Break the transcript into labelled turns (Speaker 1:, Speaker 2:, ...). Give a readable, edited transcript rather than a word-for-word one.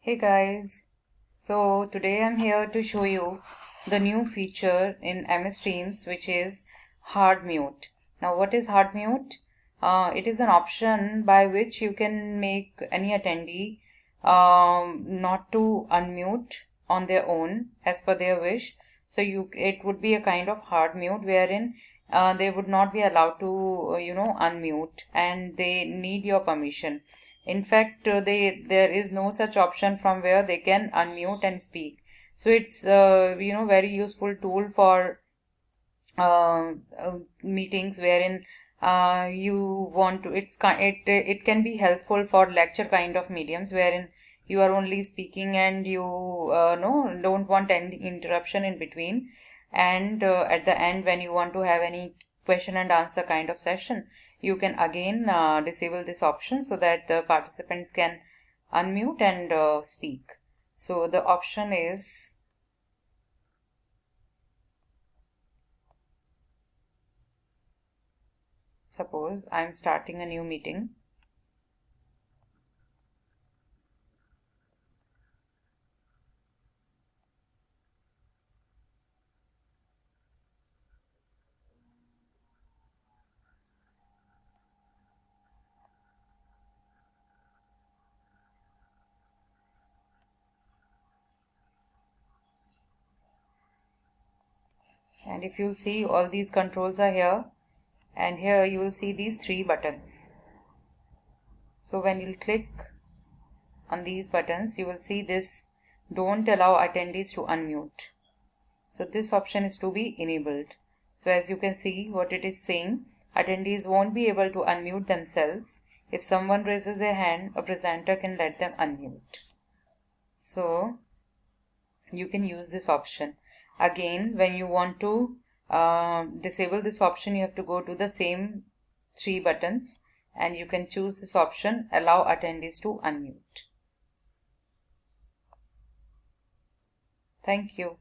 Speaker 1: Hey guys, so today I'm here to show you the new feature in MS Teams, which is hard mute. Now what is hard mute? It is an option by which you can make any attendee not to unmute on their own as per their wish. So it would be a kind of hard mute wherein they would not be allowed to unmute, and they need your permission. In fact, there is no such option from where they can unmute and speak. So it's very useful tool for meetings wherein you want to. It can be helpful for lecture kind of mediums wherein you are only speaking and you no don't want any interruption in between. And at the end, when you want to have any question and answer kind of session, you can again disable this option so that the participants can unmute and speak. So the option is, suppose I'm starting a new meeting. And if you'll see, all these controls are here, and here you will see these three buttons. So when you'll click on these buttons, you will see this don't allow attendees to unmute. So this option is to be enabled. So as you can see what it is saying, attendees won't be able to unmute themselves. If someone raises their hand, a presenter can let them unmute. So you can use this option. Again, when you want to disable this option, you have to go to the same three buttons and you can choose this option, allow attendees to unmute. Thank you.